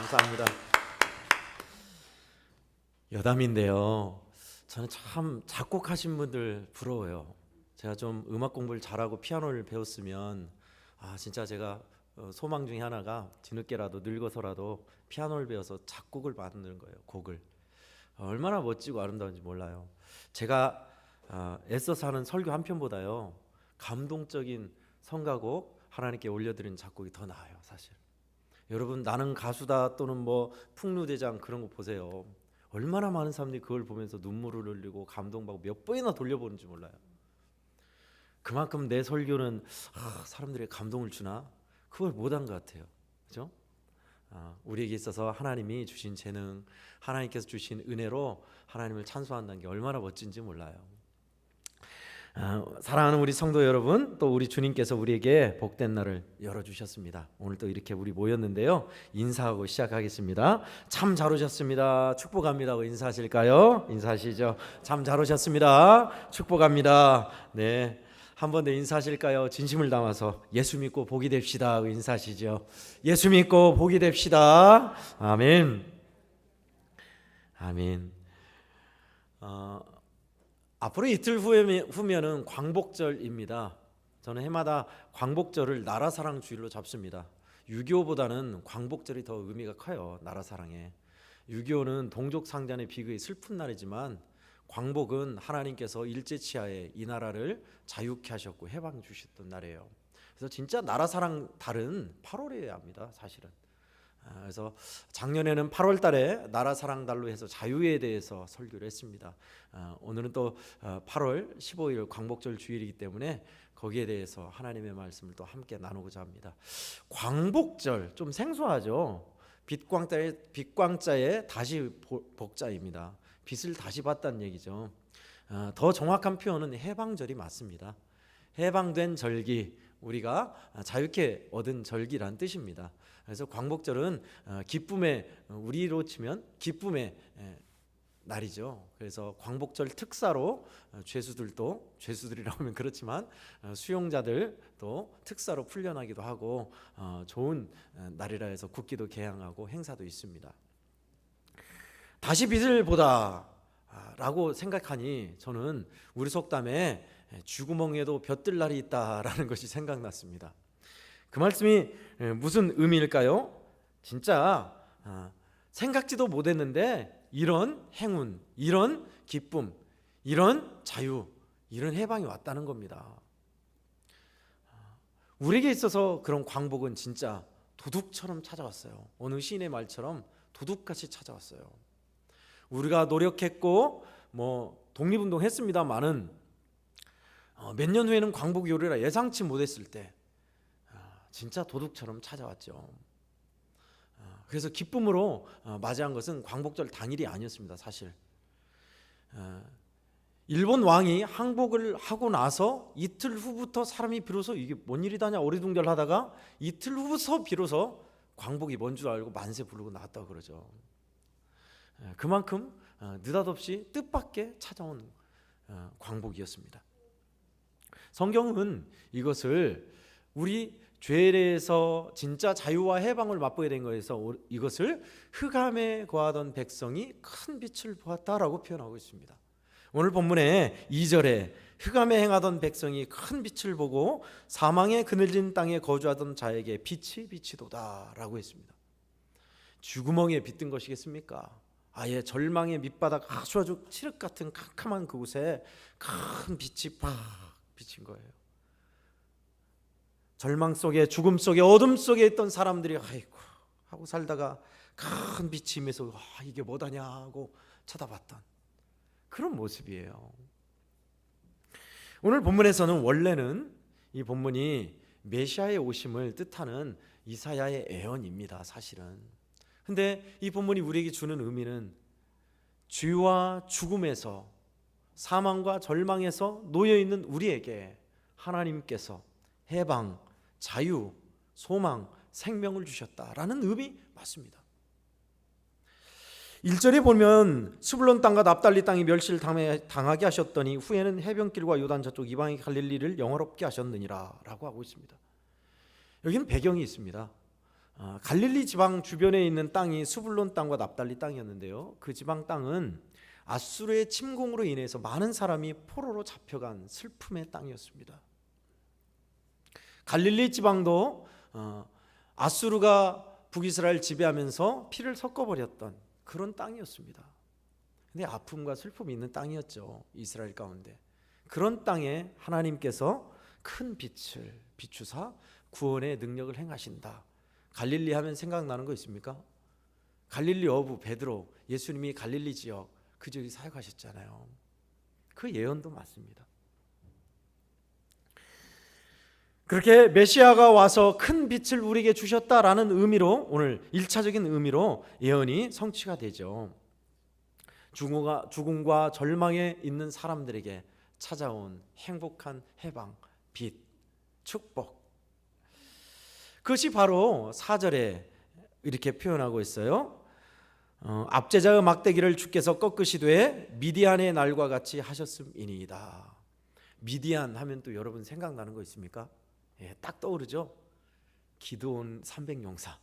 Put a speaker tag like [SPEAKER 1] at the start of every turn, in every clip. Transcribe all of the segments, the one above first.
[SPEAKER 1] 감사합니다. 여담인데요. 저는 참 작곡하신 분들 부러워요. 제가 좀 음악 공부를 잘하고 피아노를 배웠으면 진짜 제가 소망 중에 하나가 뒤늦게라도 늙어서라도 피아노를 배워서 작곡을 만드는 거예요. 곡을. 얼마나 멋지고 아름다운지 몰라요. 제가 애써서 하는 설교 한 편보다요 감동적인 성가곡 하나님께 올려드리는 작곡이 더 나아요. 사실 여러분, 나는 가수다 또는 뭐 풍류대장 그런 거 보세요. 얼마나 많은 사람들이 그걸 보면서 눈물을 흘리고 감동받고 몇 번이나 돌려보는지 몰라요. 그만큼 내 설교는 사람들에게 감동을 주나? 그걸 못한 것 같아요. 그죠? 우리에게 있어서 하나님이 주신 재능, 하나님께서 주신 은혜로 하나님을 찬송한다는 게 얼마나 멋진지 몰라요. 사랑하는 우리 성도 여러분, 또 우리 주님께서 우리에게 복된 날을 열어주셨습니다. 오늘 또 이렇게 우리 모였는데요, 인사하고 시작하겠습니다. 참 잘 오셨습니다. 축복합니다 하고 인사하실까요? 인사하시죠. 참 잘 오셨습니다. 축복합니다. 네, 한 번 더 인사하실까요? 진심을 담아서 예수 믿고 복이 됩시다 하고 인사하시죠. 예수 믿고 복이 됩시다. 아멘. 아멘. 앞으로 이틀 후면은 광복절입니다. 저는 해마다 광복절을 나라사랑 주일로 잡습니다. 6.25보다는 광복절이 더 의미가 커요. 나라사랑에. 6.25는 동족상잔의 비극의 슬픈 날이지만 광복은 하나님께서 일제치하에 이 나라를 자유케 하셨고 해방 주셨던 날이에요. 그래서 진짜 나라사랑 달은 8월이어야 합니다. 사실은. 그래서 작년에는 8월 달에 나라사랑 달로 해서 자유에 대해서 설교를 했습니다. 오늘은 또 8월 15일 광복절 주일이기 때문에 거기에 대해서 하나님의 말씀을 또 함께 나누고자 합니다. 광복절 좀 생소하죠. 빛광자에 다시 복자입니다. 빛을 다시 봤다는 얘기죠. 더 정확한 표현은 해방절이 맞습니다. 해방된 절기, 우리가 자유케 얻은 절기란 뜻입니다. 그래서 광복절은 기쁨의, 우리로 치면 기쁨의 날이죠. 그래서 광복절 특사로 죄수들이라고 하면 그렇지만 수용자들도 특사로 풀려나기도 하고 좋은 날이라 해서 국기도 개항하고 행사도 있습니다. 다시 빛을 보다 라고 생각하니 저는 우리 속담에 쥐구멍에도 볕들 날이 있다라는 것이 생각났습니다. 그 말씀이 무슨 의미일까요? 진짜 생각지도 못했는데 이런 행운, 이런 기쁨, 이런 자유, 이런 해방이 왔다는 겁니다. 우리에게 있어서 그런 광복은 진짜 도둑처럼 찾아왔어요. 어느 시인의 말처럼 도둑같이 찾아왔어요. 우리가 노력했고 독립운동 했습니다만은 몇 년 후에는 광복이 오리라 예상치 못했을 때 진짜 도둑처럼 찾아왔죠. 그래서 기쁨으로 맞이한 것은 광복절 당일이 아니었습니다. 사실 일본 왕이 항복을 하고 나서 이틀 후부터 사람이 비로소 이게 뭔 일이다냐 어리둥절하다가 이틀 후부터 비로소 광복이 뭔 줄 알고 만세 부르고 나왔다고 그러죠. 그만큼 느닷없이 뜻밖의 찾아온 광복이었습니다. 성경은 이것을 우리 죄에서 진짜 자유와 해방을 맛보게 된 것에서 이것을 흑암에 거하던 백성이 큰 빛을 보았다라고 표현하고 있습니다. 오늘 본문의 2절에 흑암에 행하던 백성이 큰 빛을 보고 사망의 그늘진 땅에 거주하던 자에게 빛이 비치도다라고 했습니다. 쥐구멍에 빛든 것이겠습니까? 아예 절망의 밑바닥 아주 칠흑 같은 캄캄한 그곳에 큰 빛이 팍 비친 거예요. 절망 속에, 죽음 속에, 어둠 속에 있던 사람들이 아이고 하고 살다가 큰 빛이 임해서 이게 뭐다냐 하고 쳐다봤던 그런 모습이에요. 오늘 본문에서는 원래는 이 본문이 메시아의 오심을 뜻하는 이사야의 예언입니다. 사실은. 근데 이 본문이 우리에게 주는 의미는 죄와 죽음에서, 사망과 절망에서 놓여있는 우리에게 하나님께서 해방, 자유, 소망, 생명을 주셨다라는 의미 맞습니다. 1절에 보면 스불론 땅과 납달리 땅이 멸시를 당하게 하셨더니 후에는 해변길과 요단 저쪽 이방의 갈릴리를 영화롭게 하셨느니라 라고 하고 있습니다. 여기는 배경이 있습니다. 갈릴리 지방 주변에 있는 땅이 스불론 땅과 납달리 땅이었는데요. 그 지방 땅은 아수르의 침공으로 인해서 많은 사람이 포로로 잡혀간 슬픔의 땅이었습니다. 갈릴리 지방도 아수르가 북이스라엘 지배하면서 피를 섞어버렸던 그런 땅이었습니다. 근데 아픔과 슬픔이 있는 땅이었죠. 이스라엘 가운데. 그런 땅에 하나님께서 큰 빛을 비추사 구원의 능력을 행하신다. 갈릴리 하면 생각나는 거 있습니까? 갈릴리 어부 베드로, 예수님이 갈릴리 지역, 그 지역에 사역하셨잖아요. 그 예언도 맞습니다. 그렇게 메시아가 와서 큰 빛을 우리에게 주셨다라는 의미로, 오늘 1차적인 의미로 예언이 성취가 되죠. 죽음과 절망에 있는 사람들에게 찾아온 행복한 해방, 빛, 축복. 그것이 바로 4절에 이렇게 표현하고 있어요. 압제자의 막대기를 주께서 꺾으시되 미디안의 날과 같이 하셨음이니이다. 미디안 하면 또 여러분 생각나는 거 있습니까? 예, 딱 떠오르죠. 기드온 300용사,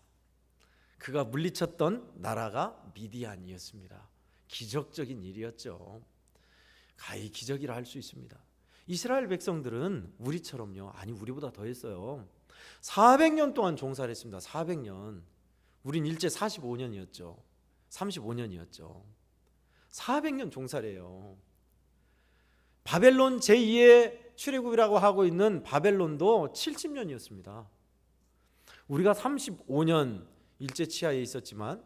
[SPEAKER 1] 그가 물리쳤던 나라가 미디안이었습니다. 기적적인 일이었죠. 가히 기적이라 할 수 있습니다. 이스라엘 백성들은 우리처럼요, 아니 우리보다 더 했어요. 400년 동안 종사를 했습니다. 400년. 우린 일제 45년이었죠. 35년이었죠. 400년 종사를 해요. 바벨론 제2의 출애굽이라고 하고 있는 바벨론도 70년이었습니다. 우리가 35년 일제 치하에 있었지만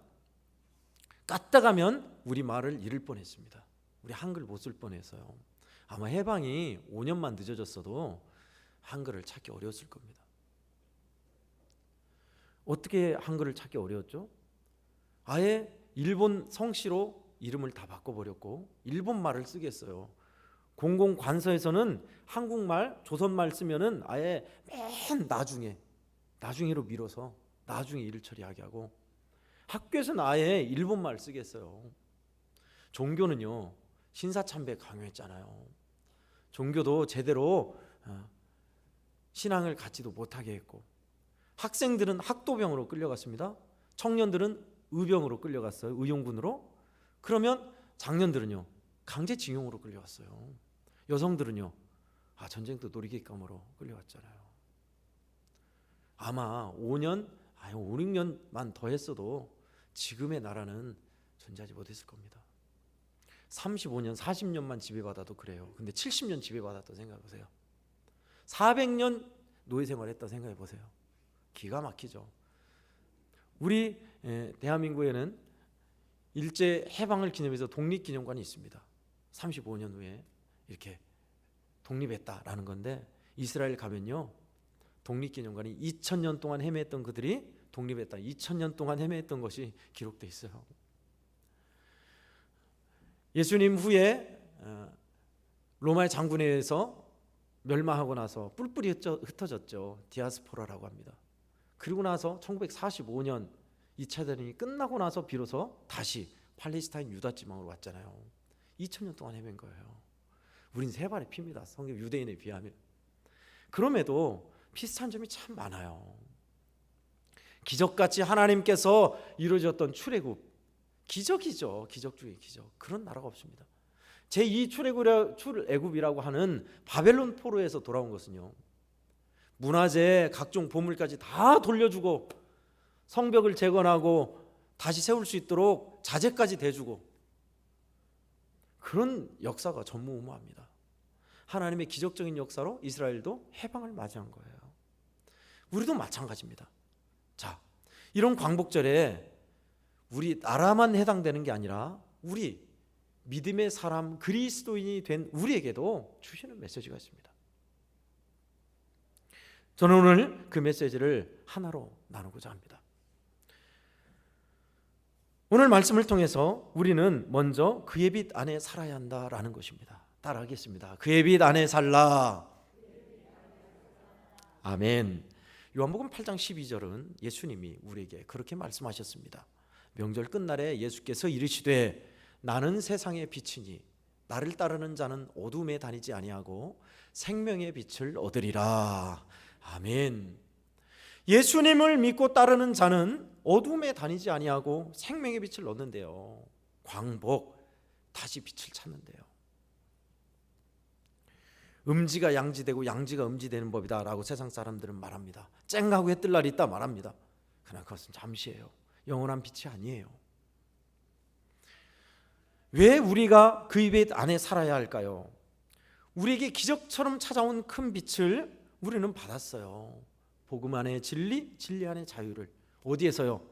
[SPEAKER 1] 까딱하면 우리 말을 잃을 뻔했습니다. 우리 한글 못 쓸 뻔했어요. 아마 해방이 5년만 늦어졌어도 한글을 찾기 어려웠을 겁니다. 어떻게 한글을 찾기 어려웠죠? 아예 일본 성씨로 이름을 다 바꿔버렸고 일본 말을 쓰겠어요. 공공관서에서는 한국말, 조선말 쓰면은 아예 맨 나중에로 밀어서 나중에 일을 처리하게 하고, 학교에서는 아예 일본말 쓰겠어요. 종교는요, 신사참배 강요했잖아요. 종교도 제대로 신앙을 갖지도 못하게 했고, 학생들은 학도병으로 끌려갔습니다. 청년들은 의병으로 끌려갔어요. 의용군으로. 그러면 장년들은요, 강제징용으로 끌려갔어요. 여성들은요, 전쟁터 놀이기감으로 끌려갔잖아요. 아마 5년, 5, 6년만 더 했어도 지금의 나라는 존재하지 못했을 겁니다. 35년, 40년만 지배받아도 그래요. 근데 70년 지배받았다 생각해보세요. 400년 노예생활했다 생각해보세요. 기가 막히죠. 우리 대한민국에는 일제 해방을 기념해서 독립기념관이 있습니다. 35년 후에 이렇게 독립했다라는 건데, 이스라엘 가면요, 독립기념관이 2000년 동안 헤매했던 그들이 독립했다, 2000년 동안 헤매했던 것이 기록되어 있어요. 예수님 후에 로마의 장군에 의해서 멸망하고 나서 뿔뿔이 흩어졌죠. 디아스포라라고 합니다. 그리고 나서 1945년 2차 대전이 끝나고 나서 비로소 다시 팔레스타인 유다 지방으로 왔잖아요. 2000년 동안 헤맨 거예요. 우린 세 발의 피입니다. 성경 유대인에 비하면. 그럼에도 비슷한 점이 참 많아요. 기적같이 하나님께서 이루어졌던 출애굽, 기적이죠. 기적 중에 기적. 그런 나라가 없습니다. 제2 출애굽이라고 하는 바벨론 포로에서 돌아온 것은요, 문화재, 각종 보물까지 다 돌려주고 성벽을 재건하고 다시 세울 수 있도록 자재까지 대주고, 그런 역사가 전무후무합니다. 하나님의 기적적인 역사로 이스라엘도 해방을 맞이한 거예요. 우리도 마찬가지입니다. 자, 이런 광복절에 우리 나라만 해당되는 게 아니라 우리 믿음의 사람, 그리스도인이 된 우리에게도 주시는 메시지가 있습니다. 저는 오늘 그 메시지를 하나로 나누고자 합니다. 오늘 말씀을 통해서 우리는 먼저 그의 빛 안에 살아야 한다라는 것입니다. 따라하겠습니다. 그의 빛 안에 살라. 아멘. 요한복음 8장 12절은 예수님이 우리에게 그렇게 말씀하셨습니다. 명절 끝날에 예수께서 이르시되 나는 세상의 빛이니 나를 따르는 자는 어둠에 다니지 아니하고 생명의 빛을 얻으리라. 아멘. 예수님을 믿고 따르는 자는 어둠에 다니지 아니하고 생명의 빛을 얻는데요. 광복, 다시 빛을 찾는데요. 음지가 양지되고 양지가 음지되는 법이다 라고 세상 사람들은 말합니다. 쨍하고 해 뜰 날이 있다 말합니다. 그러나 그것은 잠시예요. 영원한 빛이 아니에요. 왜 우리가 그 빛 안에 살아야 할까요? 우리에게 기적처럼 찾아온 큰 빛을 우리는 받았어요. 복음 안에 진리, 진리 안에 자유를. 어디에서요?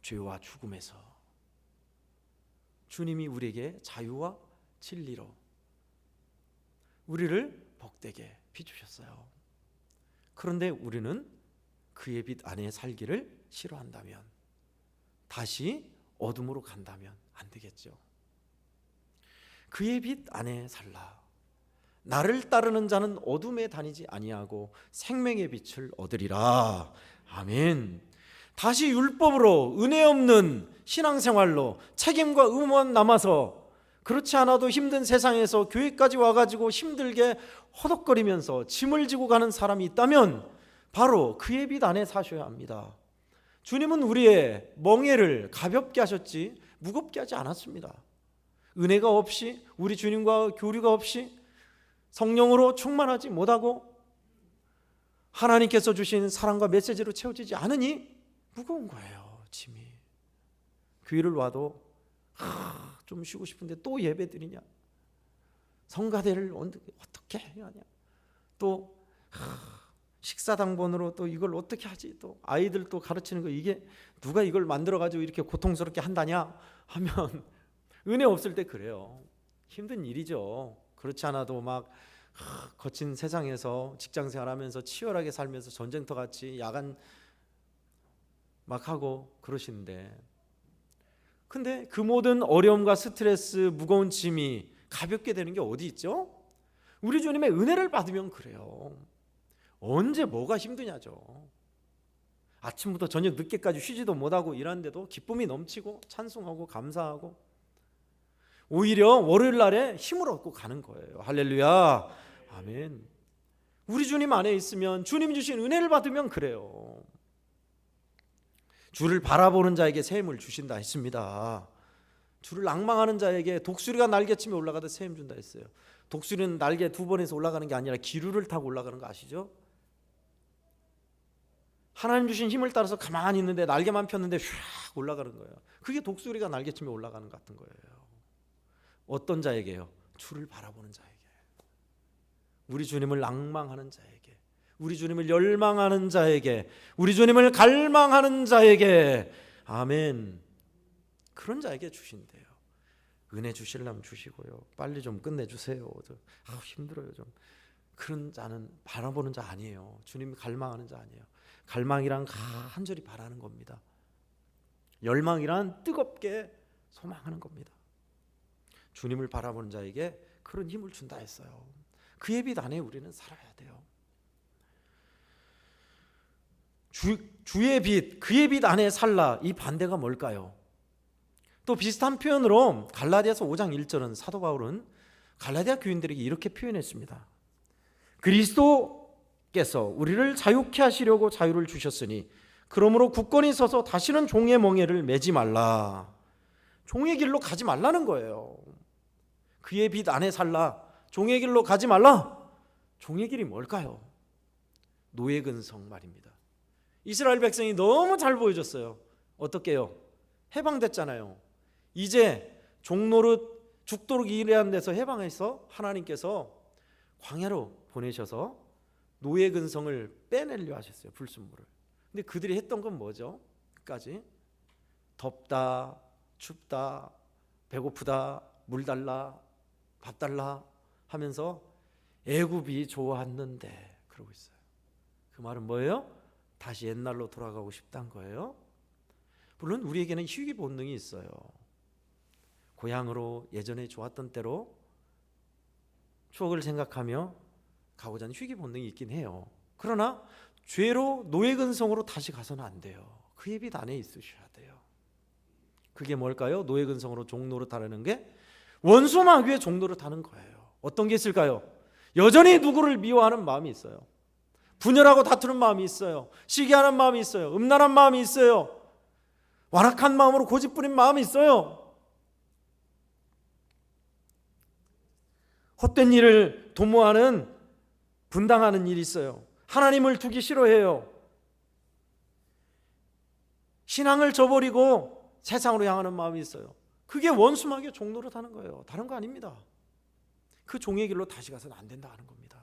[SPEAKER 1] 죄와 죽음에서. 주님이 우리에게 자유와 진리로 우리를 복되게 비추셨어요. 그런데 우리는 그의 빛 안에 살기를 싫어한다면, 다시 어둠으로 간다면 안 되겠죠. 그의 빛 안에 살라. 나를 따르는 자는 어둠에 다니지 아니하고 생명의 빛을 얻으리라. 아멘. 다시 율법으로, 은혜 없는 신앙생활로, 책임과 의무만 남아서, 그렇지 않아도 힘든 세상에서 교회까지 와가지고 힘들게 허덕거리면서 짐을 지고 가는 사람이 있다면 바로 그의 빛 안에 사셔야 합니다. 주님은 우리의 멍에를 가볍게 하셨지 무겁게 하지 않았습니다. 은혜가 없이, 우리 주님과 교류가 없이, 성령으로 충만하지 못하고 하나님께서 주신 사랑과 메시지로 채워지지 않으니 무거운 거예요. 짐이. 교회를 와도 좀 쉬고 싶은데 또 예배 드리냐, 성가대를 어떻게 해야 하냐, 또 식사당번으로 또 이걸 어떻게 하지, 또 아이들 또 가르치는 거, 이게 누가 이걸 만들어가지고 이렇게 고통스럽게 한다냐 하면 은혜 없을 때 그래요. 힘든 일이죠. 그렇지 않아도 막 거친 세상에서 직장생활하면서 치열하게 살면서 전쟁터같이 야간 막 하고 그러시는데, 근데 그 모든 어려움과 스트레스, 무거운 짐이 가볍게 되는 게 어디 있죠? 우리 주님의 은혜를 받으면 그래요. 언제 뭐가 힘드냐죠. 아침부터 저녁 늦게까지 쉬지도 못하고 일하는데도 기쁨이 넘치고 찬송하고 감사하고, 오히려 월요일 날에 힘을 얻고 가는 거예요. 할렐루야, 아멘. 우리 주님 안에 있으면, 주님 주신 은혜를 받으면 그래요. 주를 바라보는 자에게 새 힘을 주신다 했습니다. 주를 낭망하는 자에게 독수리가 날개치며 올라가다 새 힘 준다 했어요. 독수리는 날개 두 번에서 올라가는 게 아니라 기류를 타고 올라가는 거 아시죠? 하나님 주신 힘을 따라서 가만히 있는데 날개만 폈는데 슉 올라가는 거예요. 그게 독수리가 날개치며 올라가는 것 같은 거예요. 어떤 자에게요? 주를 바라보는 자에게, 우리 주님을 낭망하는 자에게, 우리 주님을 열망하는 자에게, 우리 주님을 갈망하는 자에게, 아멘. 그런 자에게 주신대요. 은혜 주시려면 주시고요. 빨리 좀 끝내주세요. 힘들어요 좀. 그런 자는 바라보는 자 아니에요. 주님이 갈망하는 자 아니에요. 갈망이란 간절히 바라는 겁니다. 열망이란 뜨겁게 소망하는 겁니다. 주님을 바라보는 자에게 그런 힘을 준다 했어요. 그의 빛 안에 우리는 살아야 돼요. 주의 빛, 그의 빛 안에 살라, 이 반대가 뭘까요? 또 비슷한 표현으로 갈라디아서 5장 1절은 사도 바울은 갈라디아 교인들에게 이렇게 표현했습니다. 그리스도께서 우리를 자유케 하시려고 자유를 주셨으니 그러므로 굳건히 서서 다시는 종의 멍에를 매지 말라. 종의 길로 가지 말라는 거예요. 그의 빛 안에 살라, 종의 길로 가지 말라. 종의 길이 뭘까요? 노예 근성 말입니다. 이스라엘 백성이 너무 잘 보여줬어요. 어떻게요? 해방됐잖아요. 이제 종노릇 죽도록 일하는 데서 해방해서 하나님께서 광야로 보내셔서 노예 근성을 빼내려 하셨어요. 불순물을. 근데 그들이 했던 건 뭐죠? 끝까지 덥다, 춥다, 배고프다, 물 달라, 밥 달라 하면서 애굽이 좋았는데 그러고 있어요. 그 말은 뭐예요? 다시 옛날로 돌아가고 싶다는 거예요. 물론 우리에게는 희귀 본능이 있어요. 고향으로, 예전에 좋았던 때로 추억을 생각하며 가고자 하는 희귀 본능이 있긴 해요. 그러나 죄로 노예 근성으로 다시 가서는 안 돼요. 그의 빛 안에 있으셔야 돼요. 그게 뭘까요? 노예 근성으로 종노릇하는 게 원수 마귀의 종노릇하는 거예요. 어떤 게 있을까요? 여전히 누구를 미워하는 마음이 있어요. 분열하고 다투는 마음이 있어요. 시기하는 마음이 있어요. 음란한 마음이 있어요. 완악한 마음으로 고집부린 마음이 있어요. 헛된 일을 도모하는, 분당하는 일이 있어요. 하나님을 두기 싫어해요. 신앙을 저버리고 세상으로 향하는 마음이 있어요. 그게 원수마귀의 종노릇하는 거예요. 다른 거 아닙니다. 그 종의 길로 다시 가서는 안 된다 하는 겁니다.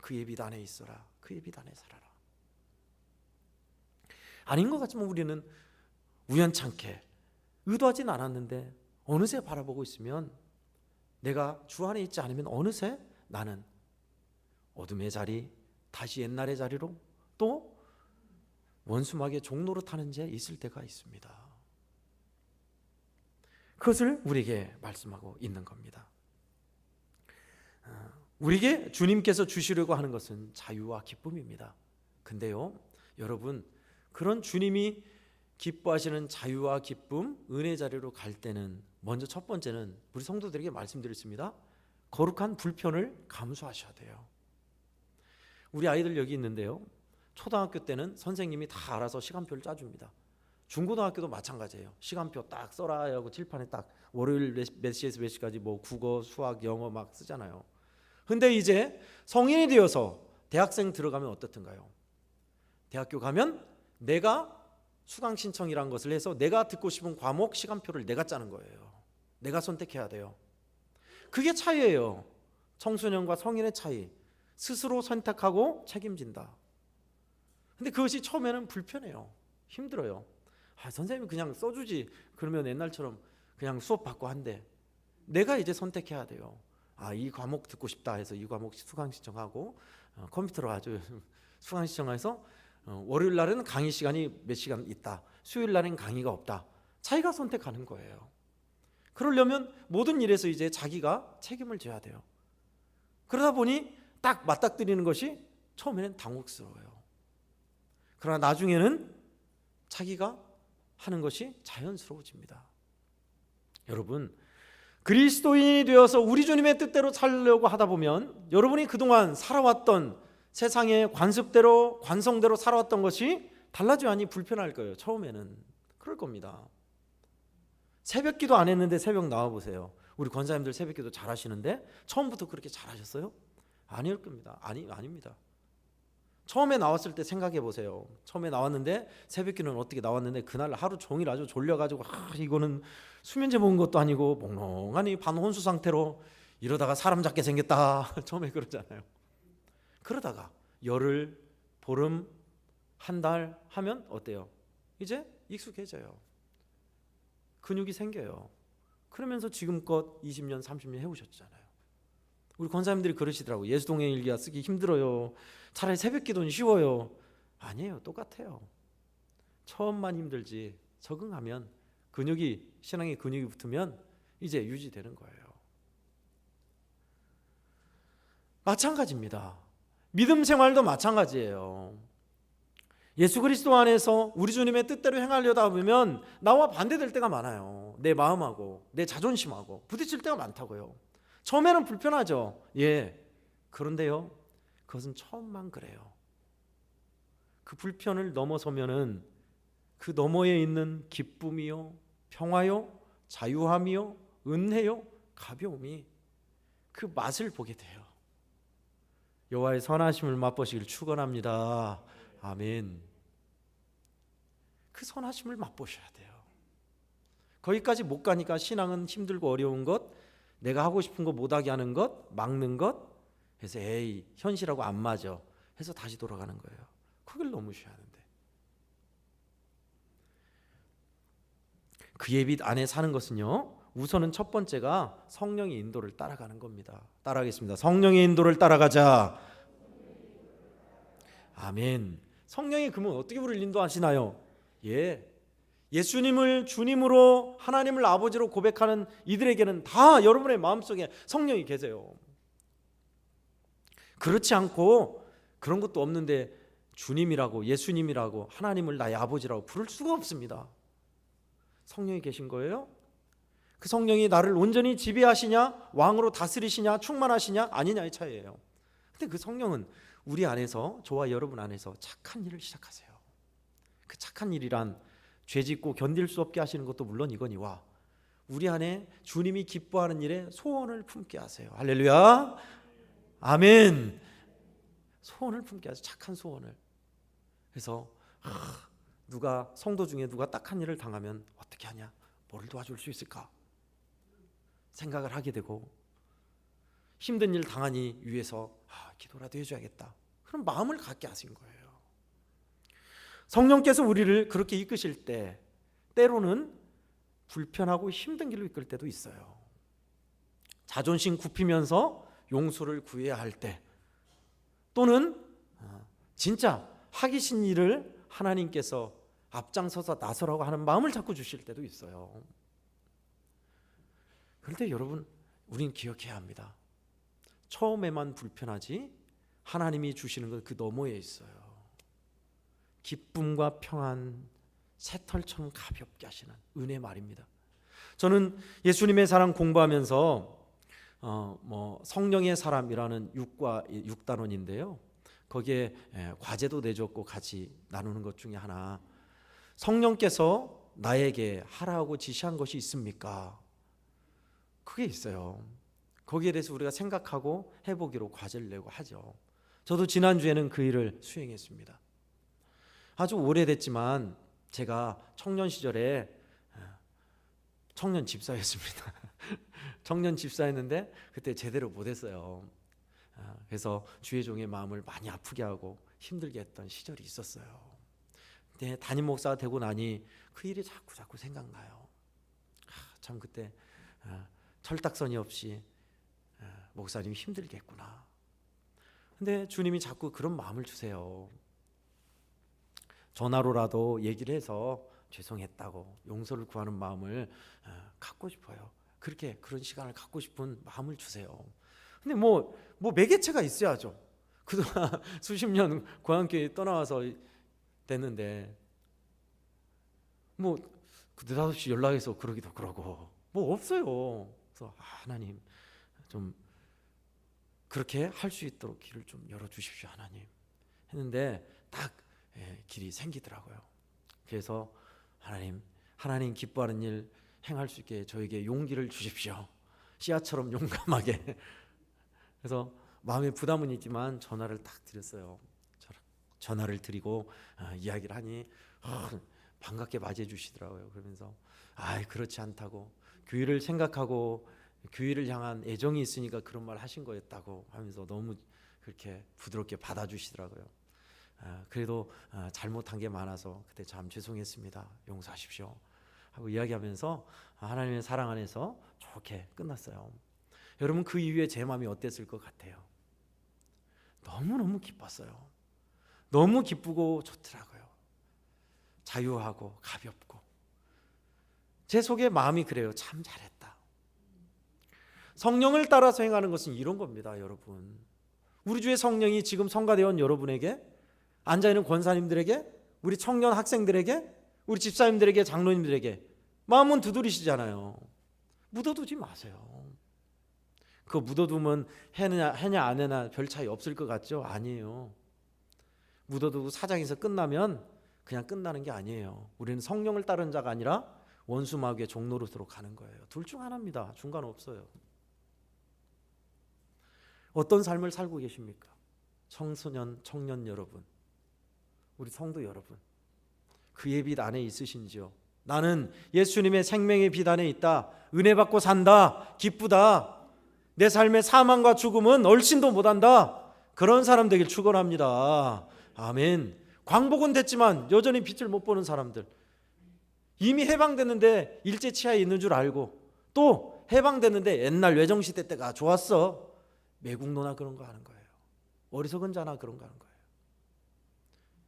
[SPEAKER 1] 그의 빛 안에 있어라. 그의 빛 안에 살아라. 아닌 것 같지만 우리는 우연찮게 의도하진 않았는데 어느새 바라보고 있으면, 내가 주 안에 있지 않으면 어느새 나는 어둠의 자리, 다시 옛날의 자리로 또 원수마귀의 종노릇하는 데 있을 때가 있습니다. 그것을 우리에게 말씀하고 있는 겁니다. 우리에게 주님께서 주시려고 하는 것은 자유와 기쁨입니다. 근데요, 여러분, 그런 주님이 기뻐하시는 자유와 기쁨, 은혜 자리로 갈 때는 먼저 첫 번째는 우리 성도들에게 말씀드렸습니다. 거룩한 불편을 감수하셔야 돼요. 우리 아이들 여기 있는데요, 초등학교 때는 선생님이 다 알아서 시간표를 짜줍니다. 중고등학교도 마찬가지예요. 시간표 딱 써라 하고 칠판에 딱 월요일 몇 시에서 몇 시까지 뭐 국어, 수학, 영어 막 쓰잖아요. 근데 이제 성인이 되어서 대학생 들어가면 어떻든가요? 대학교 가면 내가 수강 신청이란 것을 해서 내가 듣고 싶은 과목 시간표를 내가 짜는 거예요. 내가 선택해야 돼요. 그게 차이예요. 청소년과 성인의 차이. 스스로 선택하고 책임진다. 근데 그것이 처음에는 불편해요. 힘들어요. 선생님이 그냥 써주지. 그러면 옛날처럼 그냥 수업 받고 한대. 내가 이제 선택해야 돼요. 이 과목 듣고 싶다 해서 이 과목 수강 신청하고, 컴퓨터로 아주 수강 신청해서 월요일 날은 강의 시간이 몇 시간 있다. 수요일 날은 강의가 없다. 자기가 선택하는 거예요. 그러려면 모든 일에서 이제 자기가 책임을 져야 돼요. 그러다 보니 딱 맞닥뜨리는 것이 처음에는 당혹스러워요. 그러나 나중에는 자기가 하는 것이 자연스러워집니다. 여러분, 그리스도인이 되어서 우리 주님의 뜻대로 살려고 하다 보면 여러분이 그동안 살아왔던 세상의 관습대로, 관성대로 살아왔던 것이 달라져야니 불편할 거예요. 처음에는 그럴 겁니다. 새벽 기도 안 했는데 새벽 나와보세요. 우리 권사님들 새벽 기도 잘 하시는데 처음부터 그렇게 잘 하셨어요? 아닐 겁니다. 아닙니다. 처음에 나왔을 때 생각해 보세요. 처음에 나왔는데 새벽 기도는 어떻게 나왔는데 그날 하루 종일 아주 졸려가지고 이거는 수면제 먹은 것도 아니고 몽롱하니 반혼수 상태로 이러다가 사람 잡게 생겼다. 처음에 그러잖아요. 그러다가 열흘, 보름, 한 달 하면 어때요? 이제 익숙해져요. 근육이 생겨요. 그러면서 지금껏 20년, 30년 해오셨잖아요. 우리 권사님들이 그러시더라고요. 예수동행 일기가 쓰기 힘들어요. 차라리 새벽기도는 쉬워요. 아니에요. 똑같아요. 처음만 힘들지 적응하면 신앙의 근육이 붙으면 이제 유지되는 거예요. 마찬가지입니다. 믿음 생활도 마찬가지예요. 예수 그리스도 안에서 우리 주님의 뜻대로 행하려다 보면 나와 반대될 때가 많아요. 내 마음하고 내 자존심하고 부딪힐 때가 많다고요. 처음에는 불편하죠. 그런데요, 그것은 처음만 그래요. 그 불편을 넘어서면은 그 너머에 있는 기쁨이요, 평화요, 자유함이요, 은혜요, 가벼움이 그 맛을 보게 돼요. 여호와의 선하심을 맛보시길 축원합니다. 아멘. 그 선하심을 맛보셔야 돼요. 거기까지 못 가니까 신앙은 힘들고 어려운 것, 내가 하고 싶은 거 못하게 하는 것, 막는 것 해서 현실하고 안 맞아 해서 다시 돌아가는 거예요. 그걸 넘으셔야 하는데, 그의 빛 안에 사는 것은요, 우선은 첫 번째가 성령의 인도를 따라가는 겁니다. 따라하겠습니다. 성령의 인도를 따라가자. 아멘. 성령이 그러면 어떻게 우리를 인도하시나요? 예수님을 주님으로, 하나님을 아버지로 고백하는 이들에게는 다 여러분의 마음속에 성령이 계세요. 그렇지 않고 그런 것도 없는데 주님이라고, 예수님이라고, 하나님을 나의 아버지라고 부를 수가 없습니다. 성령이 계신 거예요. 그 성령이 나를 온전히 지배하시냐, 왕으로 다스리시냐, 충만하시냐 아니냐의 차이예요. 근데 그 성령은 우리 안에서, 저와 여러분 안에서 착한 일을 시작하세요. 그 착한 일이란 죄짓고 견딜 수 없게 하시는 것도 물론 이거니와 우리 안에 주님이 기뻐하는 일에 소원을 품게 하세요. 할렐루야, 아멘. 소원을 품게 하세요. 착한 소원을. 그래서 누가 성도 중에 누가 딱한 일을 당하면 어떻게 하냐, 뭐를 도와줄 수 있을까 생각을 하게 되고, 힘든 일 당하니 위해서 기도라도 해줘야겠다, 그런 마음을 갖게 하신 거예요. 성령께서 우리를 그렇게 이끄실 때 때로는 불편하고 힘든 길로 이끌 때도 있어요. 자존심 굽히면서 용서를 구해야 할 때, 또는 진짜 하기 싫은 일을 하나님께서 앞장서서 나서라고 하는 마음을 자꾸 주실 때도 있어요. 그럴 때 여러분, 우린 기억해야 합니다. 처음에만 불편하지 하나님이 주시는 건 그 너머에 있어요. 기쁨과 평안, 새털처럼 가볍게 하시는 은혜 말입니다. 저는 예수님의 사랑 공부하면서 성령의 사람이라는 6단원인데요. 거기에 과제도 내줬고 같이 나누는 것 중에 하나, 성령께서 나에게 하라고 지시한 것이 있습니까? 그게 있어요. 거기에 대해서 우리가 생각하고 해보기로 과제를 내고 하죠. 저도 지난주에는 그 일을 수행했습니다. 아주 오래됐지만 제가 청년 시절에 청년 집사였습니다. 청년 집사였는데 그때 제대로 못했어요. 그래서 주의 종의 마음을 많이 아프게 하고 힘들게 했던 시절이 있었어요. 근데 담임 목사가 되고 나니 그 일이 자꾸 생각나요. 참 그때 철딱서니 없이 목사님이 힘들겠구나. 근데 주님이 자꾸 그런 마음을 주세요. 전화로라도 얘기를 해서 죄송했다고 용서를 구하는 마음을 갖고 싶어요. 그런 시간을 갖고 싶은 마음을 주세요. 근데 뭐 매개체가 있어야죠. 그동안 수십 년 고향교회 떠나와서 됐는데 뭐 느닷없이 연락해서 그러기도 그러고 뭐 없어요. 그래서 하나님 좀 그렇게 할 수 있도록 길을 좀 열어주십시오 하나님 했는데 딱 길이 생기더라고요. 그래서 하나님 기뻐하는 일 행할 수 있게 저에게 용기를 주십시오. 씨앗처럼 용감하게. 그래서 마음에 부담은 있지만 전화를 딱 드렸어요. 전화를 드리고 이야기를 하니 반갑게 맞이해 주시더라고요. 그러면서 그렇지 않다고, 교회를 생각하고 교회를 향한 애정이 있으니까 그런 말 하신 거였다고 하면서 너무 그렇게 부드럽게 받아주시더라고요. 그래도 잘못한 게 많아서 그때 참 죄송했습니다. 용서하십시오 하고 이야기하면서 하나님의 사랑 안에서 좋게 끝났어요. 여러분, 그 이후에 제 마음이 어땠을 것 같아요? 너무너무 기뻤어요. 너무 기쁘고 좋더라고요. 자유하고 가볍고 제 속에 마음이 그래요. 참 잘했다. 성령을 따라서 행하는 것은 이런 겁니다. 여러분, 우리 주의 성령이 지금 성가대원 여러분에게, 앉아있는 권사님들에게, 우리 청년 학생들에게, 우리 집사님들에게, 장로님들에게 마음은 두드리시잖아요. 묻어두지 마세요. 그거 묻어두면 해냐 안 해냐 별 차이 없을 것 같죠? 아니에요. 묻어두고 사장에서 끝나면 그냥 끝나는 게 아니에요. 우리는 성령을 따르는 자가 아니라 원수 마귀의 종노릇으로 가는 거예요. 둘 중 하나입니다. 중간 없어요. 어떤 삶을 살고 계십니까? 청소년, 청년 여러분, 우리 성도 여러분, 그의 빛 안에 있으신지요? 나는 예수님의 생명의 빛 안에 있다, 은혜 받고 산다, 기쁘다, 내 삶의 사망과 죽음은 얼씬도 못한다, 그런 사람 되길 축원합니다. 아멘. 광복은 됐지만 여전히 빛을 못 보는 사람들, 이미 해방됐는데 일제 치하에 있는 줄 알고 또 해방됐는데 옛날 외정시대 때가 좋았어, 매국노나 그런 거 하는 거예요. 어리석은 자나 그런 거 하는 거예요.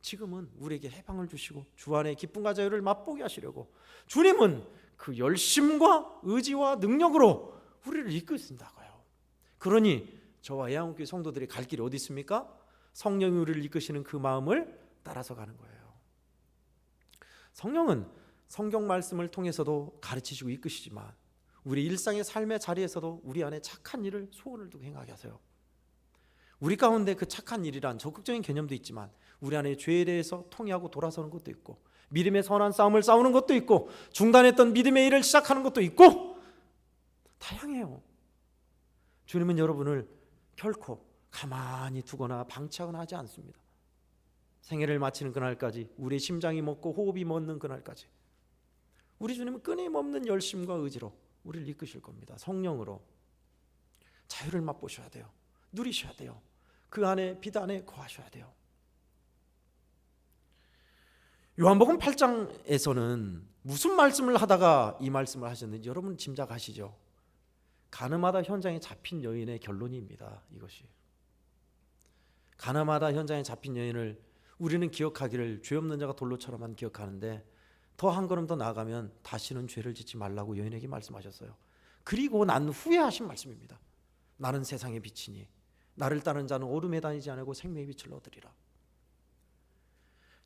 [SPEAKER 1] 지금은 우리에게 해방을 주시고 주 안에 기쁨과 자유를 맛보게 하시려고 주님은 그 열심과 의지와 능력으로 우리를 이끄신다고요. 그러니 저와 애양교회 성도들이 갈 길이 어디 있습니까? 성령이 우리를 이끄시는 그 마음을 따라서 가는 거예요. 성령은 성경 말씀을 통해서도 가르치시고 이끄시지만 우리 일상의 삶의 자리에서도 우리 안에 착한 일을 소원을 두고 행하게 하세요. 우리 가운데 그 착한 일이란 적극적인 개념도 있지만 우리 안에 죄에 대해서 통회하고 돌아서는 것도 있고, 믿음의 선한 싸움을 싸우는 것도 있고, 중단했던 믿음의 일을 시작하는 것도 있고, 다양해요. 주님은 여러분을 결코 가만히 두거나 방치하거나 하지 않습니다. 생애를 마치는 그날까지, 우리의 심장이 멎고 호흡이 멎는 그날까지 우리 주님은 끊임없는 열심과 의지로 우리를 이끄실 겁니다. 성령으로 자유를 맛보셔야 돼요. 누리셔야 돼요. 그 안에, 빛 안에 거하셔야 돼요. 요한복음 8장에서는 무슨 말씀을 하다가 이 말씀을 하셨는지 여러분 짐작하시죠? 가늠하다 현장에 잡힌 여인의 결론입니다. 이것이 가늠하다 현장에 잡힌 여인을 우리는 기억하기를 죄 없는 자가 돌로처럼만 기억하는데, 더 한 걸음 더 나아가면 다시는 죄를 짓지 말라고 여인에게 말씀하셨어요. 그리고 난 후에 하신 말씀입니다. 나는 세상의 빛이니 나를 따르는 자는 어둠에 다니지 않고 생명의 빛을 얻으리라.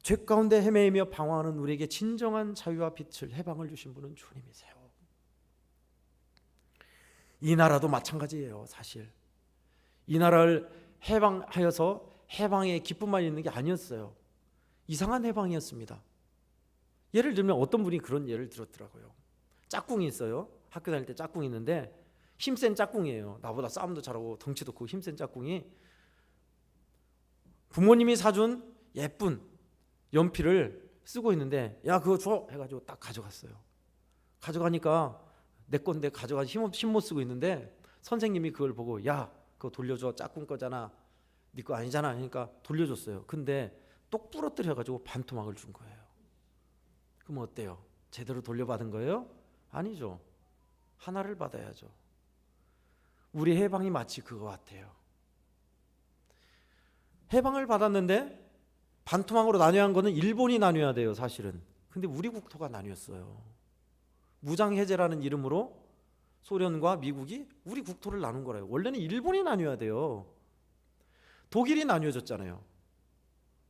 [SPEAKER 1] 죄 가운데 헤매이며 방황하는 우리에게 진정한 자유와 빛을, 해방을 주신 분은 주님이세요. 이 나라도 마찬가지예요. 사실 이 나라를 해방하여서 해방의 기쁨만 있는 게 아니었어요. 이상한 해방이었습니다. 예를 들면 어떤 분이 그런 예를 들었더라고요. 짝꿍이 있어요. 학교 다닐 때 짝꿍이 있는데 힘센 짝꿍이에요. 나보다 싸움도 잘하고 덩치도 크고 힘센 짝꿍이 부모님이 사준 예쁜 연필을 쓰고 있는데, 야 그거 줘 해가지고 딱 가져갔어요. 가져가니까 내 건데 가져가서 힘 못 쓰고 있는데, 선생님이 그걸 보고 야 그거 돌려줘, 짝꿍 거잖아, 네 거 아니잖아 하니까 돌려줬어요. 근데 똑 부러뜨려가지고 반토막을 준 거예요. 그럼 어때요? 제대로 돌려받은 거예요? 아니죠. 하나를 받아야죠. 우리 해방이 마치 그거 같아요. 해방을 받았는데 반토막으로 나뉘어야 한 거는 일본이 나뉘어야 돼요, 사실은. 근데 우리 국토가 나뉘었어요. 무장해제라는 이름으로 소련과 미국이 우리 국토를 나눈 거래요. 원래는 일본이 나뉘어야 돼요. 독일이 나뉘어졌잖아요.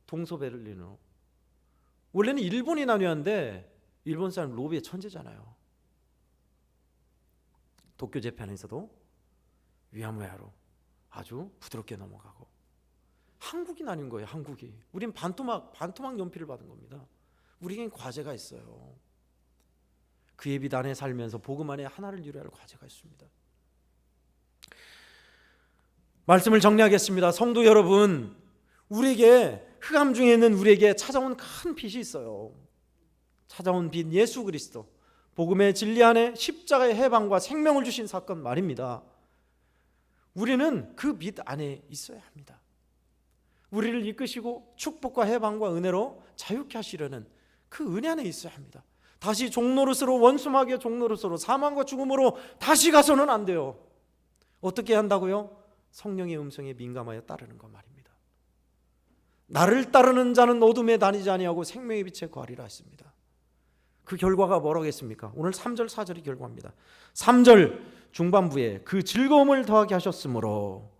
[SPEAKER 1] 동서베를린으로. 원래는 일본이 나뉘어야 하는데 일본 사람 로비의 천재잖아요. 도쿄 재팬에서도 위야무야로 아주 부드럽게 넘어가고, 한국이 나뉜 거예요. 한국이. 우린 반토막 연필을 받은 겁니다. 우리에겐 과제가 있어요. 그의 빛 안에 살면서 복음 안에 하나를 이루어야 할 과제가 있습니다. 말씀을 정리하겠습니다. 성도 여러분, 우리에게 흑암 중에 있는 우리에게 찾아온 큰 빛이 있어요. 찾아온 빛 예수 그리스도, 복음의 진리 안에 십자가의 해방과 생명을 주신 사건 말입니다. 우리는 그 빛 안에 있어야 합니다. 우리를 이끄시고 축복과 해방과 은혜로 자유케 하시려는 그 은혜 안에 있어야 합니다. 다시 종노릇으로, 원수마귀의 종노릇으로, 사망과 죽음으로 다시 가서는 안 돼요. 어떻게 한다고요? 성령의 음성에 민감하여 따르는 것 말입니다. 나를 따르는 자는 어둠에 다니지 아니하고 생명의 빛에 거하리라 했습니다. 그 결과가 뭐라겠습니까? 오늘 3절 4절이 결과입니다. 3절 중반부에 그 즐거움을 더하게 하셨으므로,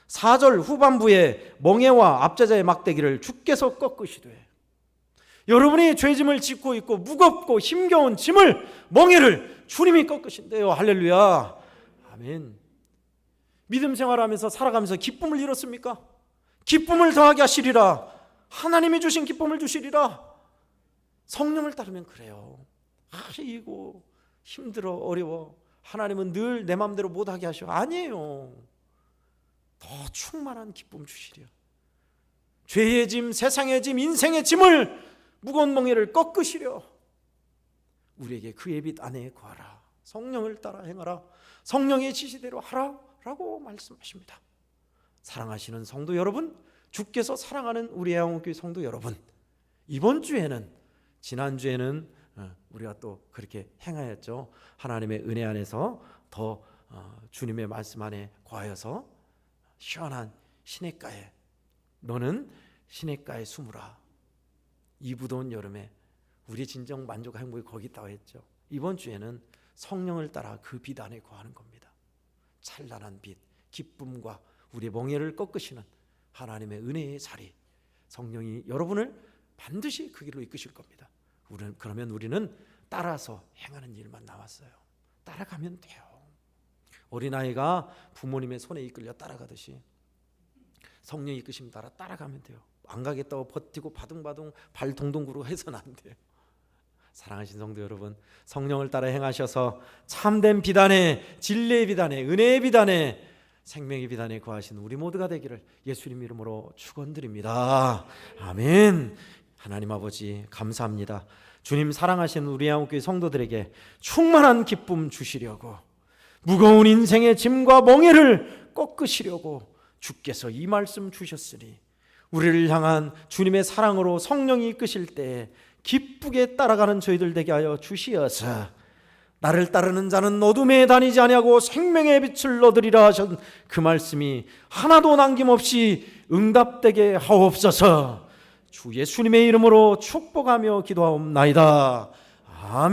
[SPEAKER 1] 4절 후반부에 멍에와 압제자의 막대기를 주께서 꺾으시되, 여러분이 죄짐을 짓고 있고 무겁고 힘겨운 짐을, 멍에를 주님이 꺾으신대요. 할렐루야. 아멘. 믿음 생활하면서 살아가면서 기쁨을 잃었습니까? 기쁨을 더하게 하시리라. 하나님이 주신 기쁨을 주시리라. 성령을 따르면 그래요. 아이고 힘들어, 어려워. 하나님은 늘 내 마음대로 못하게 하셔. 아니에요. 더 충만한 기쁨 주시려. 죄의 짐, 세상의 짐, 인생의 짐을, 무거운 멍에를 꺾으시려 우리에게 그의 빛 안에 거하라. 성령을 따라 행하라. 성령의 지시대로 하라 라고 말씀하십니다. 사랑하시는 성도 여러분, 주께서 사랑하는 우리 애원교회 성도 여러분, 이번 주에는, 지난주에는 우리가 또 그렇게 행하였죠. 하나님의 은혜 안에서 더 주님의 말씀 안에 거하여서 시원한 시냇가에, 너는 시냇가에 숨으라. 이 부드러운 여름에 우리 진정 만족과 행복이 거기 있다고 했죠. 이번 주에는 성령을 따라 그 빛 안에 거하는 겁니다. 찬란한 빛, 기쁨과 우리의 멍에를 꺾으시는 하나님의 은혜의 자리, 성령이 여러분을 반드시 그 길로 이끄실 겁니다. 그러면 우리는 따라서 행하는 일만 남았어요. 따라가면 돼요. 어린아이가 부모님의 손에 이끌려 따라가듯이 성령이 이끄심 따라 따라가면 돼요. 안 가겠다고 버티고 바둥바둥 발 동동 구르고 해서는 안 돼요. 사랑하신 성도 여러분, 성령을 따라 행하셔서 참된 비단에, 진리의 비단에, 은혜의 비단에, 생명의 비단에 거하신 우리 모두가 되기를 예수님 이름으로 축원드립니다. 아멘. 하나님 아버지 감사합니다. 주님 사랑하시는 우리 한국교회 성도들에게 충만한 기쁨 주시려고, 무거운 인생의 짐과 멍에를 꺾으시려고 주께서 이 말씀 주셨으니 우리를 향한 주님의 사랑으로 성령이 이끄실 때 기쁘게 따라가는 저희들 되게 하여 주시어서, 나를 따르는 자는 어둠에 다니지 아니하고 생명의 빛을 얻으리라 하신 그 말씀이 하나도 남김없이 응답되게 하옵소서. 주 예수님의 이름으로 축복하며 기도하옵나이다. 아멘.